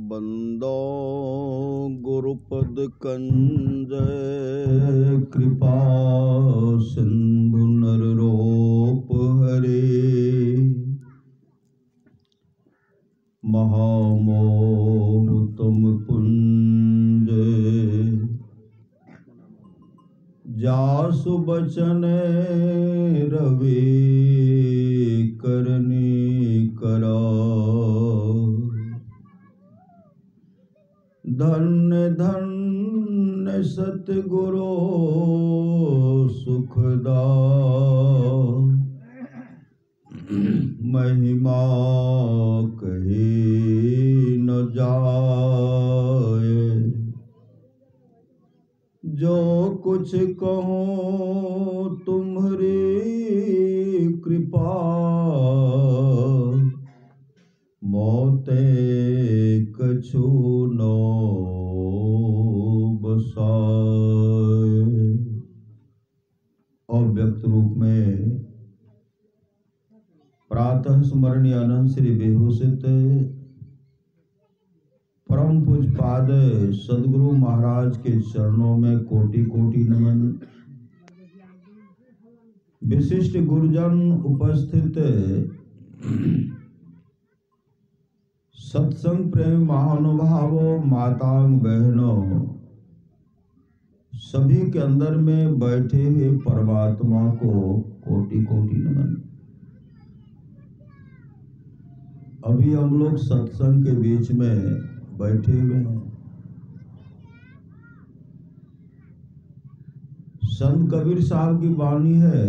बंदो गुरुपद कंजय कृपा सिंधु नररोप हरे महामोह तुम पुंज जासु बचन रवि करनी करा धन्य धन्य सतगुरु सुखदा महिमा कही न जाए जो कुछ कहूँ तुम्हारी कृपा मोते कछु नो बसाए। अव्यक्त रूप में प्रातः स्मरणीय अनंत श्री विभूषित परम पूज्य पाद सदगुरु महाराज के चरणों में कोटि कोटि नमन। विशिष्ट गुरुजन उपस्थित सत्संग प्रेमी महानुभावों माताओं बहनों सभी के अंदर में बैठे हुए परमात्मा को कोटि कोटि नमन। अभी हम लोग सत्संग के बीच में बैठे हुए हैं। संत कबीर साहब की वाणी है,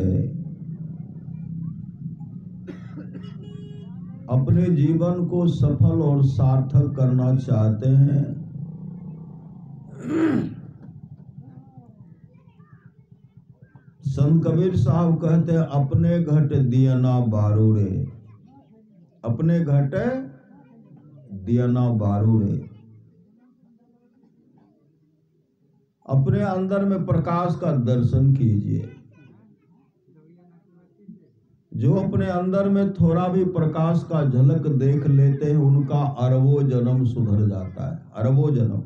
अपने जीवन को सफल और सार्थक करना चाहते हैं संत कबीर साहब कहते हैं अपने घट दिया ना बारूरे, अपने घट दिया ना बारूरे। अपने अंदर में प्रकाश का दर्शन कीजिए। जो अपने अंदर में थोड़ा भी प्रकाश का झलक देख लेते हैं उनका अरबों जन्म सुधर जाता है, अरबों जन्म।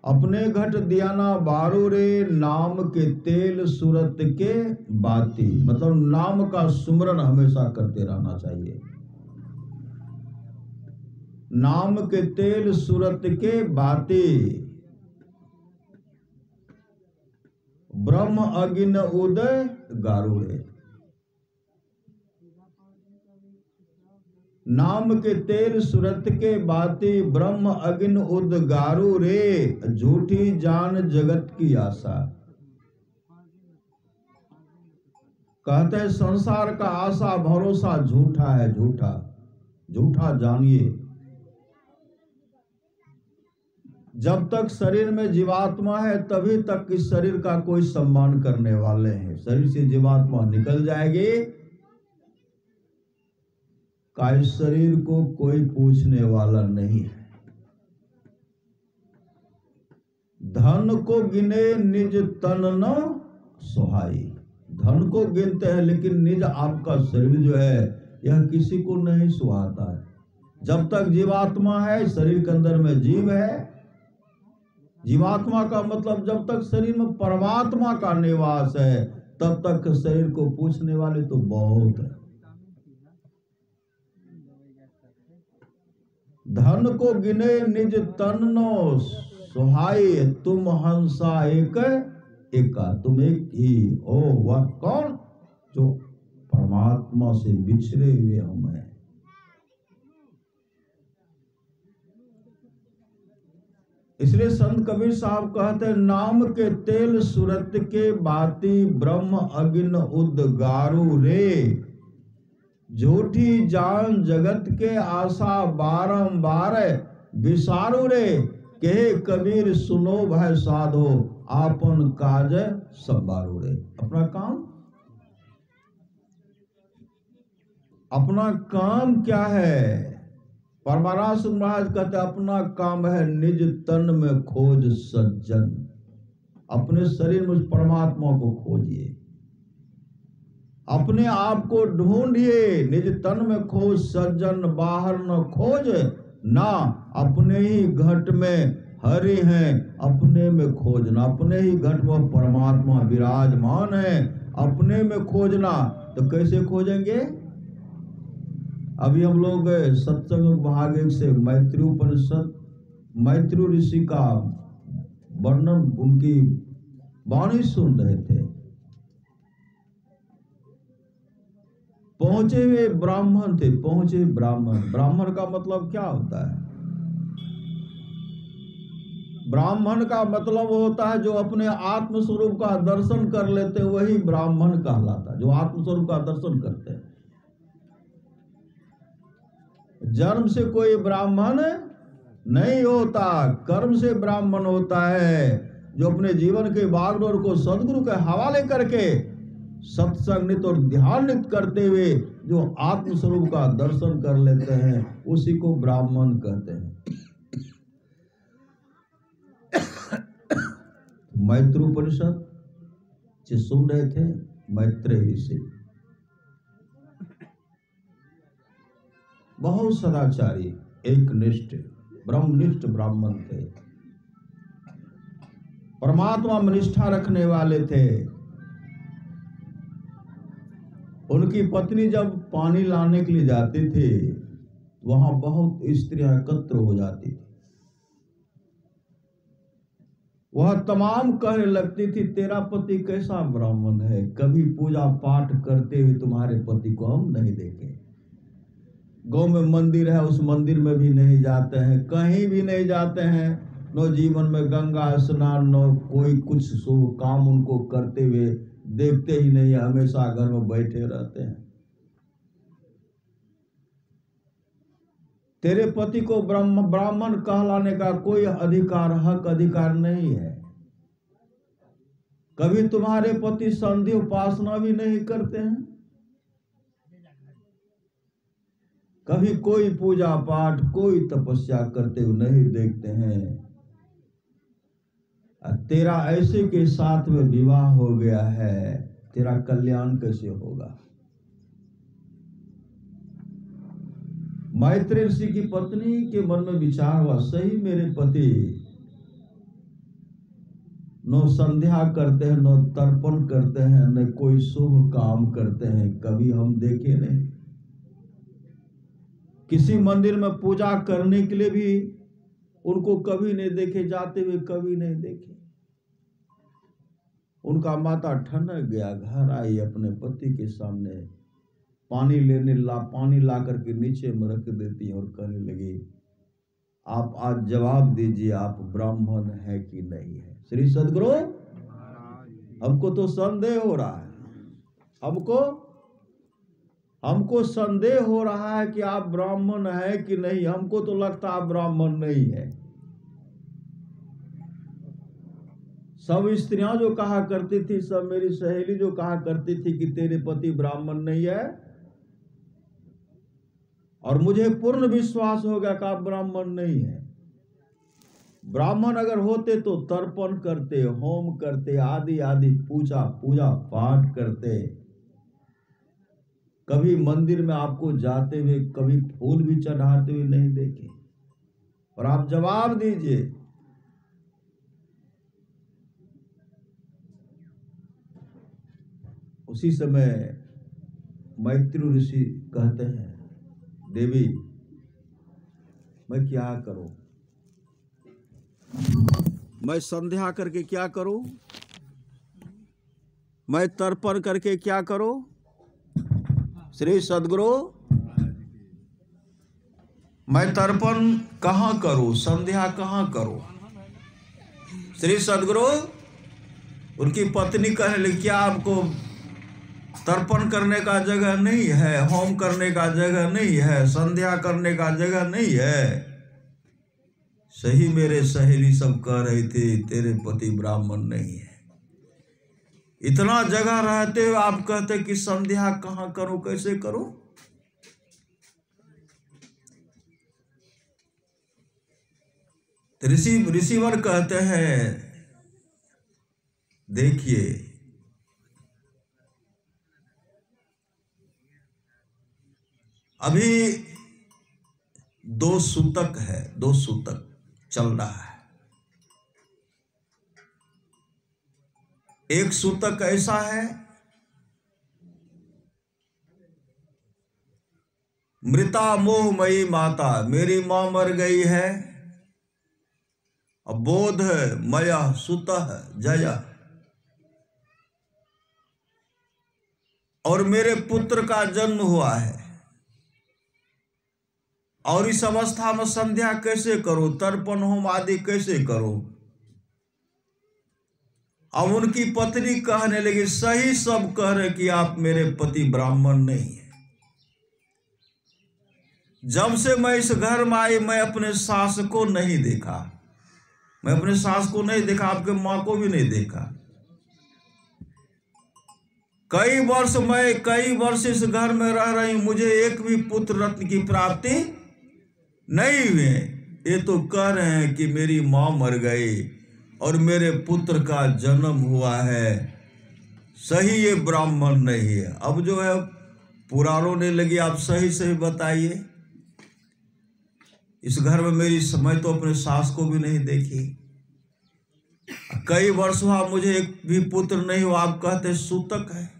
अपने घट दियाना बारूरे नाम के तेल सूरत के बाती, मतलब नाम का सुमरन हमेशा करते रहना चाहिए। नाम के तेल सूरत के बाती ब्रह्म अगिन उदय गारुड़े। नाम के तेल सूरत के बाती ब्रह्म अगिन उद गारू रे, झूठी जान जगत की आशा। कहते हैं संसार का आशा भरोसा झूठा है, झूठा झूठा जानिए। जब तक शरीर में जीवात्मा है तभी तक इस शरीर का कोई सम्मान करने वाले हैं। शरीर से जीवात्मा निकल जाएगी का इस शरीर को कोई पूछने वाला नहीं है। धन को गिने निज तन न सुहाई। धन को गिनते हैं लेकिन निज आपका शरीर जो है यह किसी को नहीं सुहाता है। जब तक जीवात्मा है, शरीर के अंदर में जीव है। जीवात्मा का मतलब जब तक शरीर में परमात्मा का निवास है तब तक शरीर को पूछने वाले तो बहुत है। धन को गिने निज तन नो सुहाई, तुम हंसा एक एका। तुम एक ही हो। वह कौन? जो परमात्मा से बिछड़े हुए हम हैं। इसलिए संत कबीर साहब कहते हैं नाम के तेल सूरत के बाती ब्रह्म अगिन उद्गारू रे, झूठी जान जगत के आशा बारंबार विसारू रे। कहे कबीर सुनो भय साधो, आपन काज संबारू रे। अपना काम, अपना काम क्या है? परमारास महाराज कहते अपना काम है निज तन में खोज सज्जन। अपने शरीर में उस परमात्मा को खोजिए। अपने आप को ढूंढिए, निज तन में खोज सज्जन बाहर न खोज ना, अपने ही घट में हरि हैं अपने में खोजना। अपने ही घट में परमात्मा विराजमान है, अपने में खोजना। तो कैसे खोजेंगे? अभी हम लोग सत्संग भाग 1 से मैत्री उपनिषद, मैत्री ऋषि का वर्णन, उनकी वाणी सुन रहे थे। पहुंचे हुए ब्राह्मण थे, पहुंचे ब्राह्मण। ब्राह्मण का मतलब क्या होता है? ब्राह्मण का मतलब होता है जो अपने आत्मस्वरूप का दर्शन कर लेते, वही ब्राह्मण कहलाता है, जो आत्मस्वरूप का दर्शन करते हैं। जन्म से कोई ब्राह्मण नहीं होता, कर्म से ब्राह्मण होता है, जो अपने जीवन के बागडोर को सदगुरु के हवाले करके सत्संग नित्य और ध्यान नित्य करते हुए जो आत्मस्वरूप का दर्शन कर लेते हैं, उसी को ब्राह्मण कहते हैं। मैत्री उपनिषद जो सुन रहे थे मैत्रेय ऋषि, बहुत सदाचारी, एकनिष्ठ ब्रह्मनिष्ठ ब्राह्मण थे, परमात्मा में निष्ठा रखने वाले थे। उनकी पत्नी जब पानी लाने के लिए जाती थी, वहां बहुत स्त्रियां एकत्र हो जाती थी। वह तमाम कहने लगती थी, तेरा पति कैसा ब्राह्मण है, कभी पूजा पाठ करते हुए तुम्हारे पति को हम नहीं देखे। गांव में मंदिर है, उस मंदिर में भी नहीं जाते हैं, कहीं भी नहीं जाते हैं, नो जीवन में गंगा स्नान, नो कोई कुछ शुभ काम उनको करते हुए देखते ही नहीं है, हमेशा घर में बैठे रहते हैं। तेरे पति को ब्राह्मण कहलाने का कोई अधिकार, हक अधिकार नहीं है। कभी तुम्हारे पति संधि उपासना भी नहीं करते हैं, कभी कोई पूजा पाठ, कोई तपस्या करते हुए नहीं देखते हैं। तेरा ऐसे के साथ में विवाह हो गया है, तेरा कल्याण कैसे होगा? मैत्रेय ऋषि की पत्नी के मन में विचार हुआ, सही मेरे पति न संध्या करते हैं, न तर्पण करते हैं, न कोई शुभ काम करते हैं, कभी हम देखे नहीं। किसी मंदिर में पूजा करने के लिए भी उनको कभी नहीं देखे, जाते हुए कभी नहीं देखे। उनका माथा ठनक गया, घर आई, अपने पति के सामने पानी ला करके नीचे में रख देती और कहने लगी, आप आज जवाब दीजिए, आप ब्राह्मण है कि नहीं है? श्री सदगुरु, हमको तो संदेह हो रहा है, हमको संदेह हो रहा है कि आप ब्राह्मण है कि नहीं। हमको तो लगता आप ब्राह्मण नहीं है। सब स्त्रियां जो कहा करती थी, सब मेरी सहेली जो कहा करती थी कि तेरे पति ब्राह्मण नहीं है, और मुझे पूर्ण विश्वास हो गया कि आप ब्राह्मण नहीं है। ब्राह्मण अगर होते तो तर्पण करते, होम करते, आदि आदि पूजा पाठ करते, कभी मंदिर में आपको जाते हुए, कभी फूल भी चढ़ाते हुए नहीं देखे। और आप जवाब दीजिए। उसी समय मैत्री ऋषि कहते हैं, देवी मैं क्या करूं, मैं संध्या करके क्या करूं, मैं तर्पण करके क्या करूं? श्री सदगुरु, मैं तर्पण कहां करूं, संध्या कहां करूं? श्री सदगुरु, उनकी पत्नी कहने लगी, क्या आपको तर्पण करने का जगह नहीं है, होम करने का जगह नहीं है, संध्या करने का जगह नहीं है? सही मेरे सहेली सब कह रही थी तेरे पति ब्राह्मण नहीं है। इतना जगह रहते हुए आप कहते कि संध्या कहां करूं, कैसे करूं? ऋषिवर कहते हैं, देखिए अभी 2 सूतक है, 2 सूतक चल रहा है। एक सूतक ऐसा है, मृता मोहमयी माता, मेरी मां मर गई है, बोध मया सुतः जया, और मेरे पुत्र का जन्म हुआ है, और इस अवस्था में संध्या कैसे करूं, तर्पण होम आदि कैसे करूं। अब उनकी पत्नी कहने लगी, सही सब कह रहे कि आप मेरे पति ब्राह्मण नहीं है। जब से मैं इस घर में आई, मैं अपने सास को नहीं देखा, मैं अपने सास को नहीं देखा, आपके मां को भी नहीं देखा। कई वर्ष इस घर में रह रही हूं, मुझे एक भी पुत्र रत्न की प्राप्ति नहीं हुई। ये तो कह रहे हैं कि मेरी मां मर गई और मेरे पुत्र का जन्म हुआ है, सही ये ब्राह्मण नहीं है। अब जो है पुराणों ने लगी, आप सही सही बताइए, इस घर में मेरी समय तो अपने सास को भी नहीं देखी, कई वर्ष हुआ मुझे एक भी पुत्र नहीं हुआ, आप कहते सूतक है।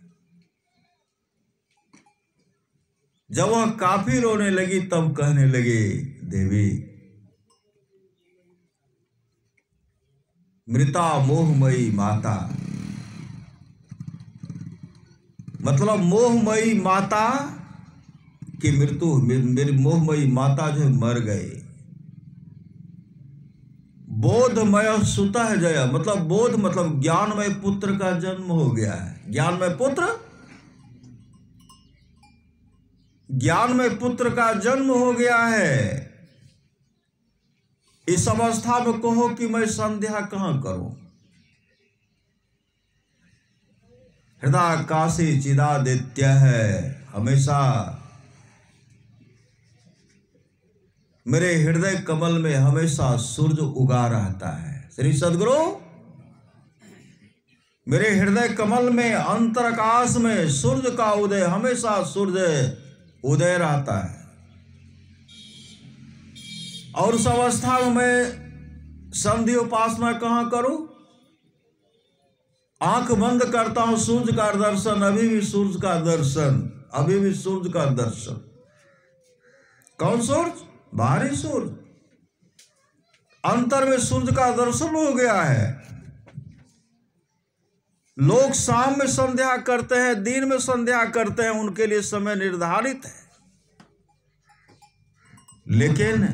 जब वह काफी रोने लगी तब कहने लगे, देवी मृता मोहमयी माता, मतलब मोहमयी माता की मृत्यु, मेरी मोहमयी माता जो मर गए। बोधमय सुतः जय, मतलब बोध मतलब ज्ञानमय पुत्र का जन्म हो गया है। ज्ञानमय पुत्र का जन्म हो गया है। इस अवस्था में कहो कि मैं संध्या कहां करूं। हृदय काशी चिदादित्य है, हमेशा मेरे हृदय कमल में हमेशा सूरज उगा रहता है। श्री सद्गुरु, मेरे हृदय कमल में अंतराकाश में सूरज का उदय, हमेशा सूरज उदय रहता है। और उस अवस्था में मैं संधि उपासना कहां करूं। आंख बंद करता हूं, सूरज का दर्शन, अभी भी सूरज का दर्शन, अभी भी सूरज का दर्शन। कौन सूरज? बाहरी सूरज। अंतर में सूरज का दर्शन हो गया है। लोग शाम में संध्या करते हैं, दिन में संध्या करते हैं, उनके लिए समय निर्धारित है। लेकिन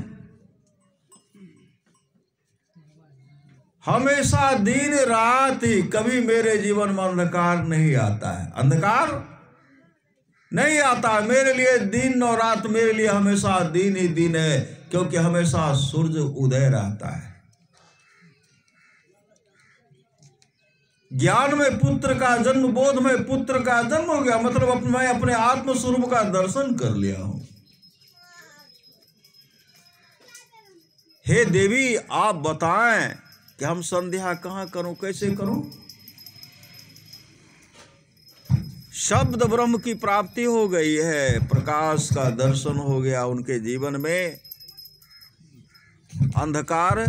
हमेशा दिन रात ही, कभी मेरे जीवन में अंधकार नहीं आता है। अंधकार नहीं आता मेरे लिए। दिन और रात मेरे लिए हमेशा दिन ही दिन है, क्योंकि हमेशा सूरज उदय रहता है। ज्ञान में पुत्र का जन्म, बोध में पुत्र का जन्म हो गया, मतलब मैं अपने आत्म स्वरूप का दर्शन कर लिया हूं। हे देवी, आप बताएं कि हम संध्या कहां करूं, कैसे करूं। शब्द ब्रह्म की प्राप्ति हो गई है, प्रकाश का दर्शन हो गया उनके जीवन में। अंधकार,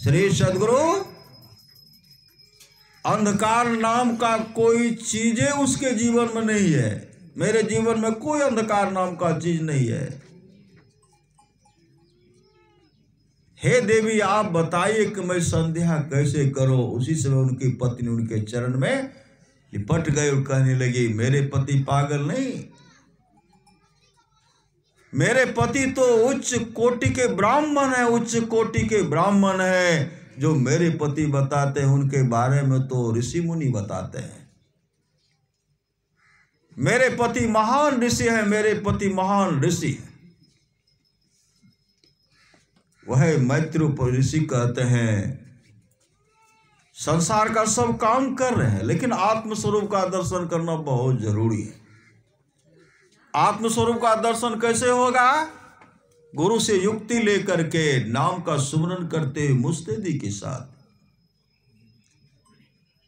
श्री सद्गुरु, अंधकार नाम का कोई चीजें उसके जीवन में नहीं है। मेरे जीवन में कोई अंधकार नाम का चीज नहीं है। हे देवी, आप बताइए कि मैं संध्या कैसे करूं। उसी समय उनकी पत्नी उनके चरण में लिपट गए और कहने लगी, मेरे पति पागल नहीं, मेरे पति तो उच्च कोटि के ब्राह्मण है, उच्च कोटि के ब्राह्मण है। जो मेरे पति बताते हैं उनके बारे में तो ऋषि मुनि बताते हैं। मेरे पति महान ऋषि है, मेरे पति महान ऋषि है। वह मैत्रेय ऋषि कहते हैं, संसार का सब काम कर रहे हैं, लेकिन आत्मस्वरूप का दर्शन करना बहुत जरूरी है। आत्मस्वरूप का दर्शन कैसे होगा? गुरु से युक्ति लेकर के, नाम का सुमरन करते हुए मुस्तैदी के साथ।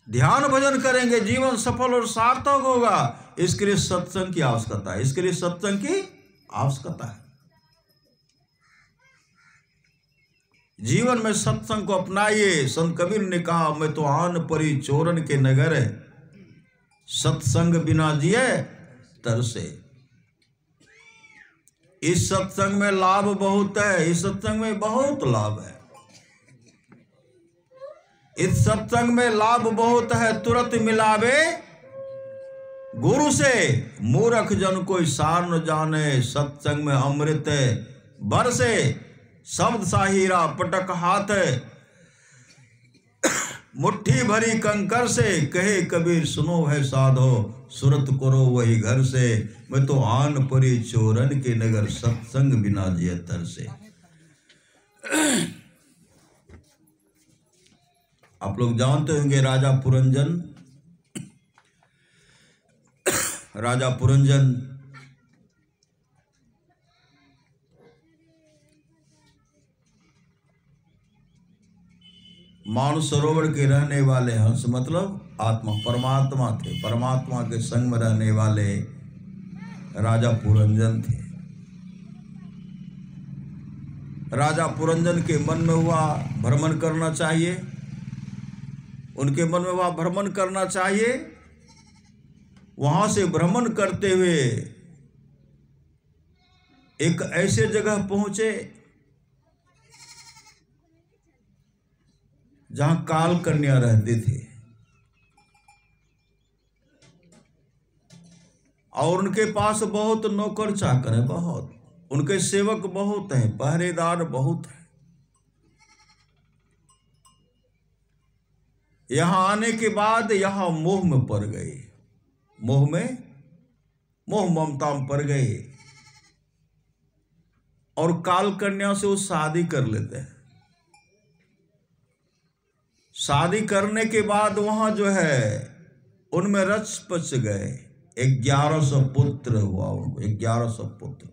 ध्यान भजन करेंगे, जीवन सफल और सार्थक होगा। इसके लिए सत्संग की आवश्यकता है, इसके लिए सत्संग की आवश्यकता है। जीवन में सत्संग को अपनाइए। संत कबीर ने कहा, मैं तो आन परी चोरन के नगर, सत्संग बिना जिए तरसे। इस सत्संग में लाभ बहुत है, इस सत्संग में बहुत लाभ है, इस सत्संग में लाभ बहुत है। तुरंत मिलावे गुरु से, मूर्ख जन कोई सार न जाने। सत्संग में अमृत बरसे, शब्द साहिरा पटक हाथ, मुट्ठी भरी कंकर से। कहे कबीर सुनो है साधो, सुरत करो वही घर से। मैं तो आन परी चोरन के नगर, सत्संग बिना जिए तरसे। आप लोग जानते होंगे राजा पुरंजन मानसरोवर के रहने वाले हंस, मतलब आत्मा, परमात्मा थे। परमात्मा के संग में रहने वाले राजा पुरंजन थे। राजा पुरंजन के मन में हुआ भ्रमण करना चाहिए, उनके मन में वह भ्रमण करना चाहिए। वहां से भ्रमण करते हुए एक ऐसे जगह पहुंचे जहां काल कन्या रहते थे और उनके पास बहुत नौकर चाकर है, बहुत उनके सेवक बहुत हैं, पहरेदार बहुत हैं। यहां आने के बाद यहां मोह में पड़ गए, मोह ममता में पड़ गए और काल कन्या से वो शादी कर लेते हैं। शादी करने के बाद वहां जो है उनमें रच पच गए। 1100 पुत्र हुआ उनको, 1100 पुत्र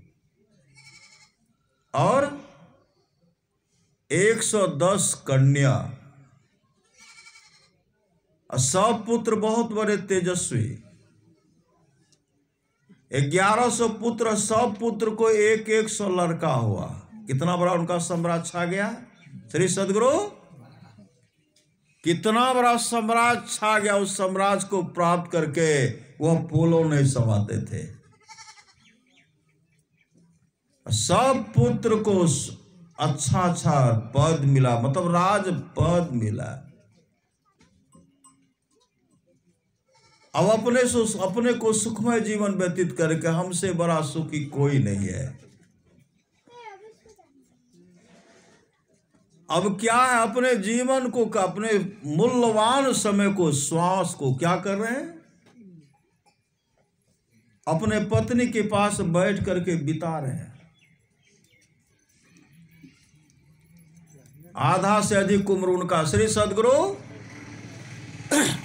और 110 कन्या। सब पुत्र बहुत बड़े तेजस्वी। 1100 पुत्र, सब पुत्र को 100 लड़का हुआ। कितना बड़ा उनका साम्राज्य छा गया। श्री सदगुरु, कितना बड़ा साम्राज्य छा गया। उस साम्राज्य को प्राप्त करके वह पोलो नहीं समाते थे। सब पुत्र को अच्छा पद मिला, मतलब राज पद मिला। अब अपने को सुखमय जीवन व्यतीत करके हमसे बड़ा सुखी कोई नहीं है। अब क्या है, अपने जीवन को, अपने मूल्यवान समय को, श्वास को क्या कर रहे हैं, अपने पत्नी के पास बैठ करके बिता रहे हैं। आधा से अधिक उम्र उनका, श्री सदगुरु,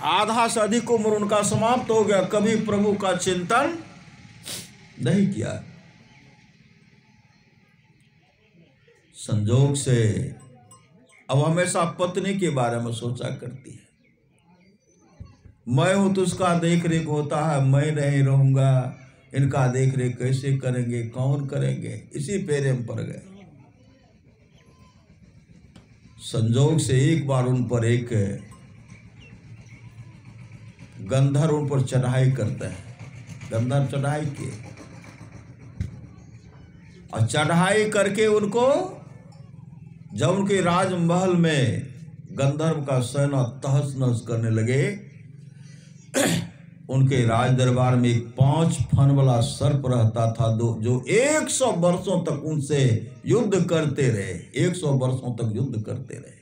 आधा से अधिक उम्र उनका समाप्त हो गया। कभी प्रभु का चिंतन नहीं किया। संजोग से अब हमेशा पत्नी के बारे में सोचा करती है। मैं हूं तो उसका देख रेख होता है, मैं नहीं रहूंगा, इनका देख रेख कैसे करेंगे, कौन करेंगे, इसी फेरे में पड़ गए। संजोग से एक बार उन पर एक गंधर्व उन पर चढ़ाई करता है। गंधर्व चढ़ाई किए और चढ़ाई करके उनको, जब उनके राजमहल में गंधर्व का सेना तहस नहस करने लगे, उनके राज दरबार में एक 5 फन वाला सर्प रहता था, जो 100 वर्षों तक उनसे युद्ध करते रहे। 100 वर्षों तक युद्ध करते रहे।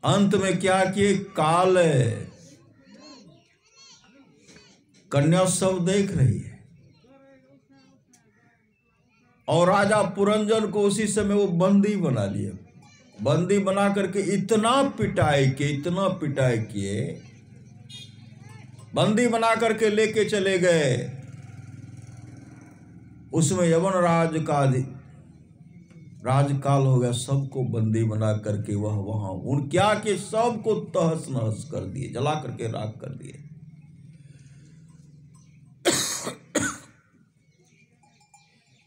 अंत में क्या किए, काल कन्या सब देख रही है और राजा पुरंजन को उसी समय वो बंदी बना लिए। बंदी बना करके इतना पिटाई किए, बंदी बना करके लेके चले गए। उसमें यवन राजकाल हो गया, सबको बंदी बना करके वह वहां उन क्या कि सबको तहस नहस कर दिए, जला करके राख कर दिए।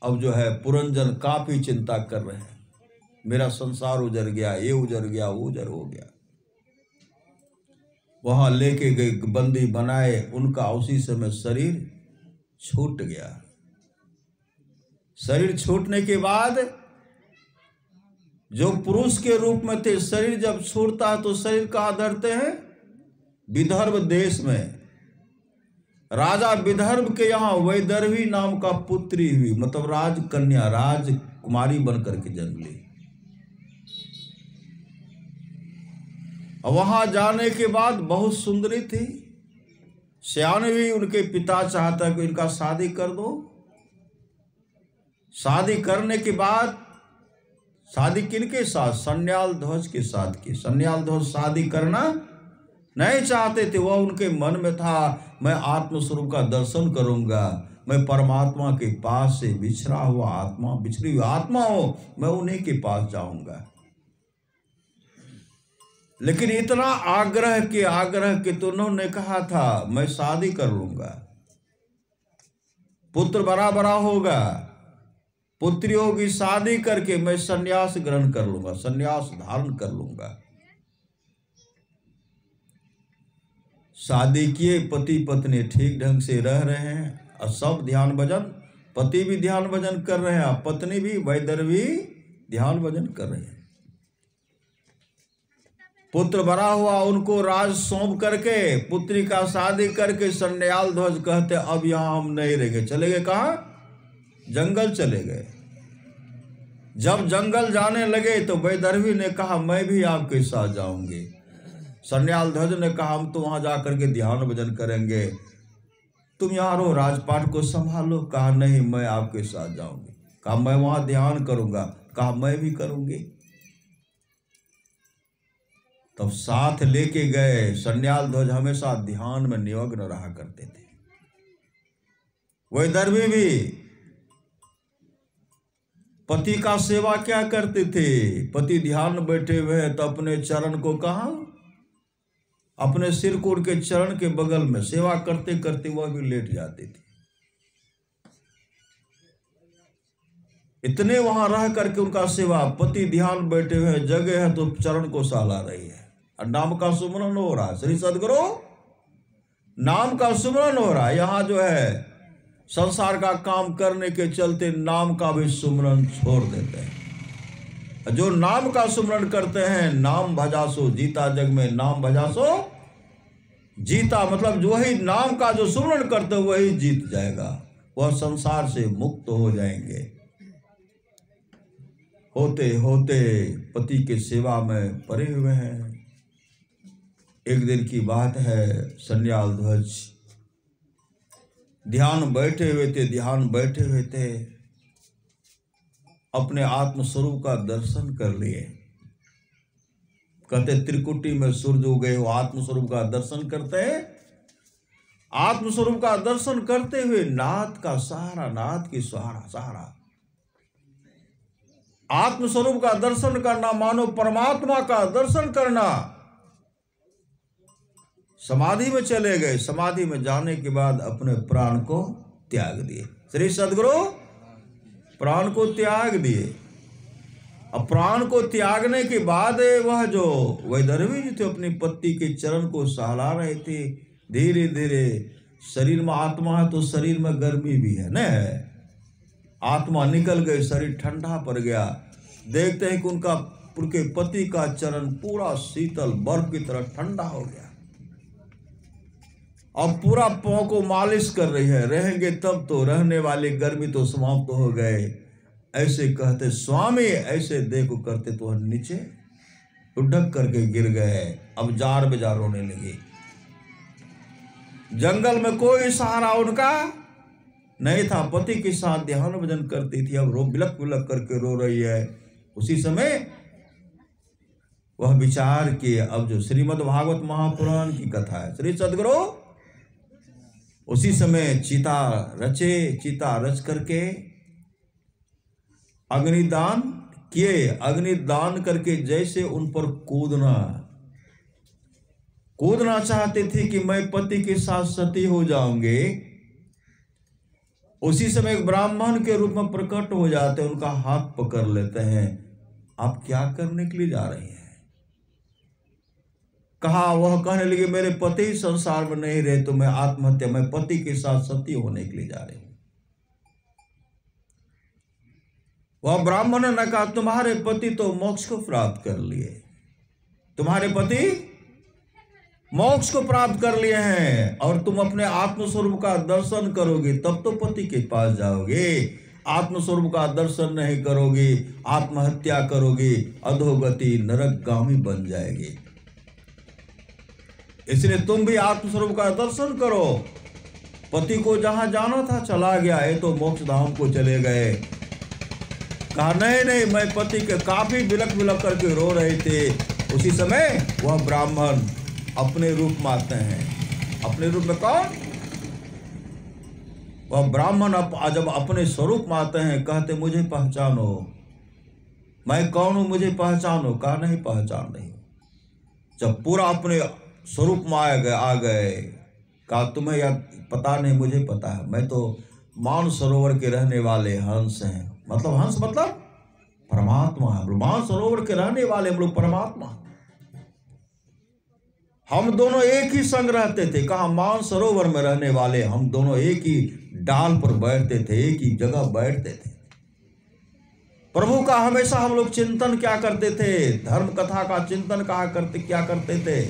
अब जो है पुरंजन काफी चिंता कर रहे हैं, मेरा संसार उजड़ गया, ये उजड़ गया, वो उजड़ हो गया। वहां लेके गए, बंदी बनाए, उनका उसी समय शरीर छूट गया। शरीर छूटने के बाद जो पुरुष के रूप में थे, शरीर जब छूटता है तो शरीर कहाँ धरते हैं? विदर्भ देश में। राजा विदर्भ के यहाँ वैदर्भी नाम का पुत्री हुई, मतलब राजकन्या, राजकुमारी बनकर के जन्म ली। वहां जाने के बाद बहुत सुंदरी थी, सयानी भी। उनके पिता चाहता कि इनका शादी कर दो। शादी करने के बाद शादी किनके साथ? सन्याल ध्वज के साथ की। सन्याल ध्वज शादी करना नहीं चाहते थे। वह उनके मन में था, मैं आत्मस्वरूप का दर्शन करूंगा, मैं परमात्मा के पास से बिछड़ा हुआ आत्मा, बिछड़ी हुई आत्मा हो, मैं उन्हीं के पास जाऊंगा। लेकिन इतना आग्रह के तो उन्होंने कहा था, मैं शादी कर लूंगा, पुत्र बड़ा बड़ा होगा, पुत्री होगी, शादी करके मैं सन्यास ग्रहण कर लूंगा, सन्यास धारण कर लूंगा। शादी किए, पति पत्नी ठीक ढंग से रह रहे हैं और सब ध्यान भजन, पति भी ध्यान भजन कर रहे हैं और पत्नी भी, वैदर्भी ध्यान भजन कर रहे हैं। पुत्र बड़ा हुआ, उनको राज सौंप करके पुत्री का शादी करके सन्याल ध्वज कहते अब यहां हम नहीं रहेंगे। चले गए कहां? जंगल चले गए। जब जंगल जाने लगे तो वैदर्भी ने कहा मैं भी आपके साथ जाऊंगी। सन्याल ध्वज ने कहा हम तो वहां जाकर के ध्यान भजन करेंगे, तुम यहाँ रहो, राजपाट को संभालो। कहा नहीं, मैं आपके साथ जाऊंगी। कहा मैं वहां ध्यान करूंगा। कहा मैं भी करूंगी। तब साथ लेके गए। सन्याल ध्वज हमेशा ध्यान में निमग्न रहा करते थे। वैदर्भी भी पति का सेवा क्या करते थे? पति ध्यान में बैठे हुए हैं तो अपने चरण को कहा, अपने सिर को उनके चरण के बगल में सेवा करते करते वह भी लेट जाते थे। इतने वहां रह करके उनका सेवा, पति ध्यान बैठे हुए जगह है तो चरण को सहला रही है और नाम का सुमरन हो रहा है। श्री सद्गुरु नाम का सुमरन हो रहा है। यहां जो है संसार का काम करने के चलते नाम का भी सुमरन छोड़ देते हैं। जो नाम का सुमरन करते हैं, नाम भजासो जीता जग में, नाम भजासो जीता, मतलब जो ही नाम का जो सुमरन करते वही जीत जाएगा, वह संसार से मुक्त हो जाएंगे। होते होते पति के सेवा में पड़े हुए हैं। एक दिन की बात है, सन्याल ध्वज ध्यान बैठे हुए थे, अपने आत्म स्वरूप का दर्शन कर लिए। कहते त्रिकुटी में सूरज उगे हो, आत्म स्वरूप का दर्शन करते हैं। आत्म स्वरूप का दर्शन करते हुए नाथ का सहारा, नाथ की सहारा। आत्म स्वरूप का दर्शन करना मानो परमात्मा का दर्शन करना। समाधि में चले गए। समाधि में जाने के बाद अपने प्राण को त्याग दिए। श्री सद्गुरु प्राण को त्याग दिए। अब प्राण को त्यागने के बाद वह जो वैदर्भी जी थे अपनी पत्नी के चरण को सहला रहे थे। धीरे धीरे, शरीर में आत्मा है तो शरीर में गर्मी भी है न, आत्मा निकल गई, शरीर ठंडा पड़ गया। देखते हैं कि उनके पति का चरण पूरा शीतल बर्फ की तरह ठंडा हो गया। अब पूरा पांव को मालिश कर रही है, रहेंगे तब तो, रहने वाली गर्मी तो समाप्त हो गए। ऐसे कहते स्वामी, ऐसे देखो करते तो नीचे उड़क करके गिर गए। अब जार बेजार रोने लगी। जंगल में कोई सहारा उनका नहीं था। पति के साथ ध्यान भजन करती थी, अब बिलक बिलक करके रो रही है। उसी समय वह विचार किए, अब जो श्रीमद् भागवत महापुराण की कथा है, श्री सद्गुरु उसी समय चिता रच करके अग्निदान किए, अग्नि दान करके जैसे उन पर कूदना चाहते थे कि मैं पति के साथ सती हो जाऊंगे, उसी समय एक ब्राह्मण के रूप में प्रकट हो जाते हैं, उनका हाथ पकड़ लेते हैं। आप क्या करने के लिए जा रही हैं? कहा, वह कहने लगे मेरे पति ही संसार में नहीं रहे तो मैं आत्महत्या, मैं पति के साथ सती होने के लिए जा रही हूं। वह ब्राह्मण ने कहा, तुम्हारे पति तो मोक्ष को प्राप्त कर लिए, तुम्हारे पति मोक्ष को प्राप्त कर लिए हैं, और तुम अपने आत्मस्वरूप का दर्शन करोगे तब तो पति के पास जाओगे। आत्मस्वरूप का दर्शन नहीं करोगे, आत्महत्या करोगे, अधोगति नरकगामी बन जाएगी। इसलिए तुम भी आत्मस्वरूप का दर्शन करो। पति को जहां जाना था चला गया, ये तो मोक्ष धाम को चले गए। कहा नहीं, मैं पति के काफी बिलक करके रो रहे थे। उसी समय वह ब्राह्मण अपने रूप में आते हैं। अपने रूप में कौन? वह ब्राह्मण जब अपने स्वरूप में आते हैं, कहते मुझे पहचानो, मैं कौन हूं, मुझे पहचानो। कहा नहीं, पहचान नहीं। जब पूरा अपने स्वरूप में आ गए, कहा तुम्हें या पता नहीं, मुझे पता है, मैं तो मान सरोवर के रहने वाले हंस हैं। मतलब हंस मतलब परमात्मा है। मान सरोवर के रहने वाले हम लोग परमात्मा। हम दोनों एक ही संग रहते थे। कहा, मान सरोवर में रहने वाले हम दोनों एक ही डाल पर बैठते थे, एक ही जगह बैठते थे। प्रभु का हमेशा हम लोग चिंतन क्या करते थे? धर्म कथा का चिंतन क्या करते थे?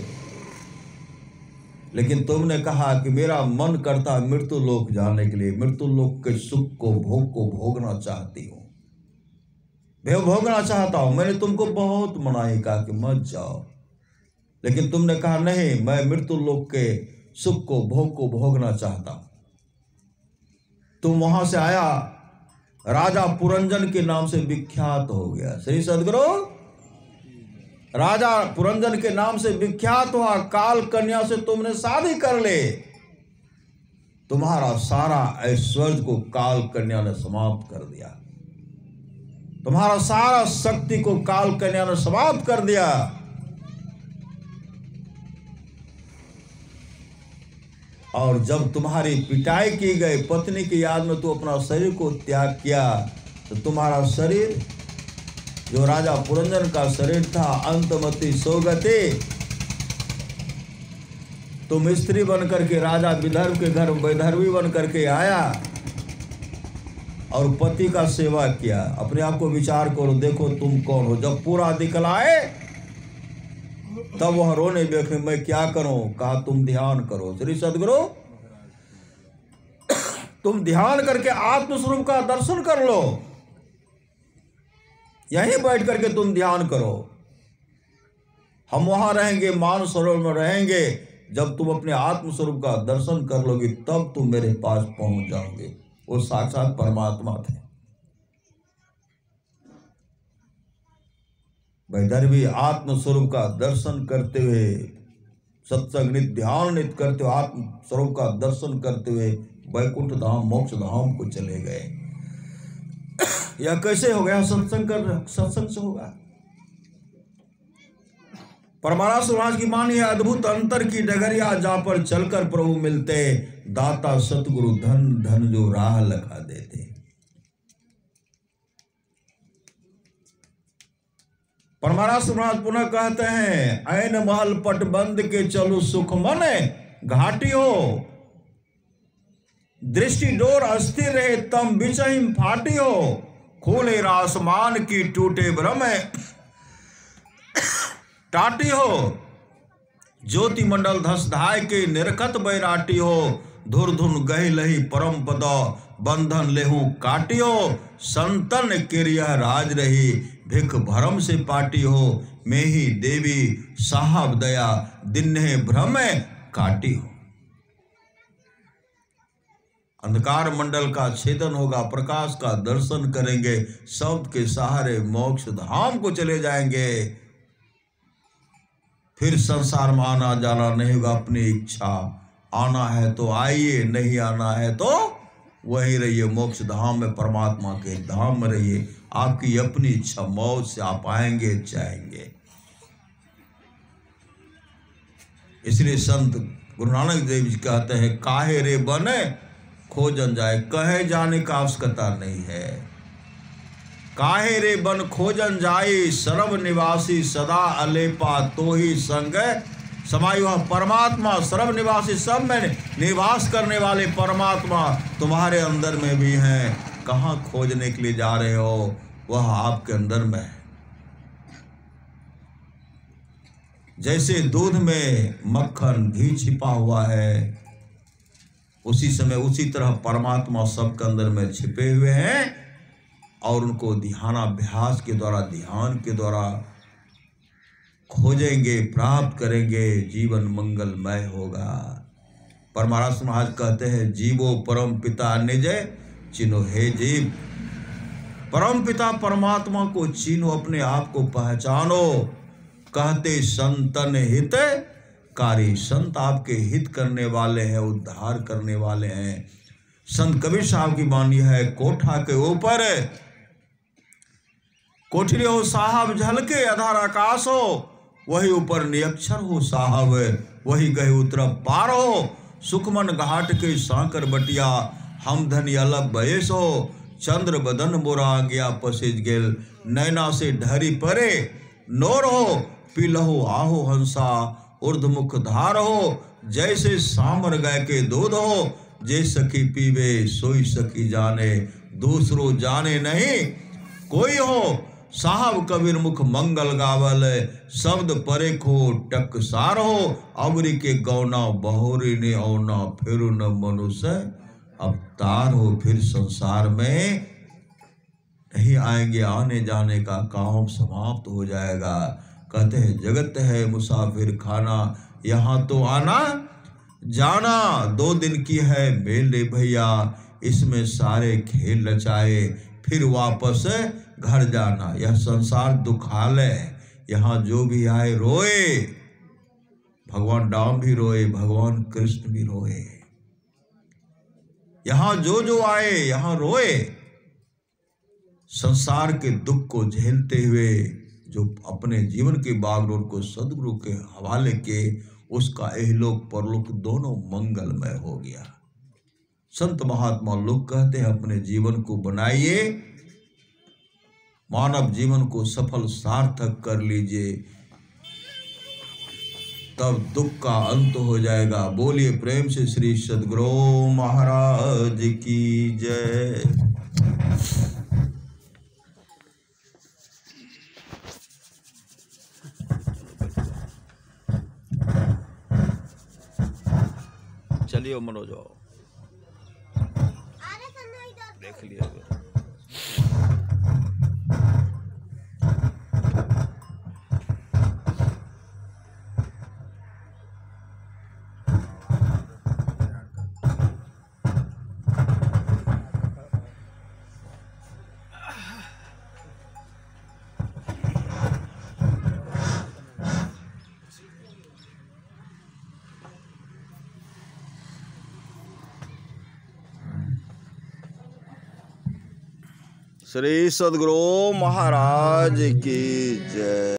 लेकिन तुमने कहा कि मेरा मन करता मृत्यु लोक जाने के लिए, मृत्यु लोक के सुख को भोगना चाहती हूं, मैं भोगना चाहता हूं। मैंने तुमको बहुत मनाही कहा कि मत जाओ, लेकिन तुमने कहा नहीं, मैं मृत्यु लोक के सुख को भोगना चाहता हूं। तुम वहां से आया, राजा पुरंजन के नाम से विख्यात हो गया। श्री सदगुरु राजा पुरंजन के नाम से विख्यात हुआ। काल कन्या से तुमने शादी कर ले, तुम्हारा सारा ऐश्वर्य को काल कन्या ने समाप्त कर दिया, तुम्हारा सारा शक्ति को काल कन्या ने समाप्त कर दिया। और जब तुम्हारी पिटाई की गई, पत्नी की याद में तू अपना शरीर को त्याग किया, तो तुम्हारा शरीर जो राजा पुरंजन का शरीर था, अंतमति सोगति, तुम स्त्री बन करके राजा विदर्भ के घर वैदर्भी बन करके आया और पति का सेवा किया। अपने आप को विचार करो, देखो तुम कौन हो। जब पूरा दिखलाए तब वह रोने बैठे, मैं क्या करूं? कहा तुम ध्यान करो। श्री सदगुरु तुम ध्यान करके आत्मस्वरूप का दर्शन कर लो, यहीं बैठ करके तुम ध्यान करो। हम वहां रहेंगे, मान सरोवर में रहेंगे। जब तुम अपने आत्मस्वरूप का दर्शन कर लोगे तब तुम मेरे पास पहुंच जाओगे। वो साक्षात परमात्मा थे। वैदर्भी आत्मस्वरूप का दर्शन करते हुए, सत्संग नित्य ध्यान नित्य करते हुए, आत्मस्वरूप का दर्शन करते हुए वैकुंठ धाम मोक्ष धाम को चले गए। यह कैसे हो गया? सत्संग से होगा। परमारास महाराज की मानी है, अद्भुत अंतर की डगरिया जहां पर चलकर प्रभु मिलते, दाता सतगुरु धन धन जो राह लगा देते। परमारास महाराज पुनः कहते हैं, ऐन महल पट बंद के चलो सुख मन घाटी हो, दृष्टि डोर अस्थिर रहे तम बिचहिम फाटी हो, खोले आसमान की टूटे भ्रम टाटी हो, ज्योति मंडल धस धाय के निरखत बैराटी हो, धुर धुन गह लही परम पद बंधन लेहू काटी हो, संतन किरिया राज रही भिख भरम से पाटी हो, मैं ही देवी साहब दया दिन्हे भ्रम काटी हो। अंधकार मंडल का छेदन होगा, प्रकाश का दर्शन करेंगे, शब्द के सहारे मोक्ष धाम को चले जाएंगे। फिर संसार में आना जाना नहीं होगा, अपनी इच्छा। आना है तो आइए, नहीं आना है तो वहीं रहिए, मोक्ष धाम में, परमात्मा के धाम में रहिए। आपकी अपनी इच्छा, मौत से आप आएंगे जाएंगे। इसलिए संत गुरु नानक देव जी कहते हैं, काहे रे बने खोजन जाए, कहे जाने का आवश्यकता नहीं है। काहे रे बन खोजन जाए, सर्व निवासी सदा अलेपा तो ही संग समाई। वह परमात्मा सर्व निवासी, सब में निवास करने वाले परमात्मा तुम्हारे अंदर में भी हैं। कहाँ खोजने के लिए जा रहे हो, वह आपके अंदर में है। जैसे दूध में मक्खन घी छिपा हुआ है, उसी समय उसी तरह परमात्मा सबके अंदर में छिपे हुए हैं, और उनको ध्यानाभ्यास के द्वारा, ध्यान के द्वारा खोजेंगे, प्राप्त करेंगे, जीवन मंगलमय होगा। परमारास महाराज कहते हैं, जीवो परम पिता निज चिन्हो हे जीव। परम पिता परमात्मा को चिन्हो, अपने आप को पहचानो। कहते संतन हित कारी, संत आपके हित करने वाले हैं, उद्धार करने वाले हैं। संत कबीर साहब की वाणी है, कोठा के ऊपर कोठरी हो साहब झलके, अधार आकाश हो, वही ऊपर निरक्षर हो साहब, वही गए उतर पार हो। सुखमन घाट के सांकर बटिया, हम धनी अलग बयस हो। चंद्र बदन मोरा गया पसेज गेल, नैना से ढहरी परे नोर हो। पिलहो आहो हंसा ऊर्ध्वमुख धार हो, जैसे सामर गाय के दूध हो। जे सखी पीवे सोई सखी जाने, दूसरो जाने नहीं कोई हो। साहब कबीर मुख मंगल गावल, शब्द परे खो टकसार हो। अवरी के गौना बहोरी ने औना, फिर न मनुष्य अवतार हो। फिर संसार में नहीं आएंगे, आने जाने का काम समाप्त हो जाएगा। कहते हैं जगत है मुसाफिर खाना, यहाँ तो आना जाना 2 दिन की है मेले भैया। इसमें सारे खेल रचाए, फिर वापस घर जाना। यह संसार दुखालय है, यहाँ जो भी आए रोए। भगवान राम भी रोए, भगवान कृष्ण भी रोए। यहाँ जो आए यहाँ रोए। संसार के दुख को झेलते हुए जो अपने जीवन के बागडोर को सदगुरु के हवाले के, उसका इहलोक परलोक दोनों मंगलमय हो गया। संत महात्मा लोग कहते हैं, अपने जीवन को बनाइए, मानव जीवन को सफल सार्थक कर लीजिए, तब दुख का अंत हो जाएगा। बोलिए प्रेम से श्री सद्गुरु महाराज की जय। चलिए मनोज, देख लिया। श्री सद्गुरु महाराज की जय।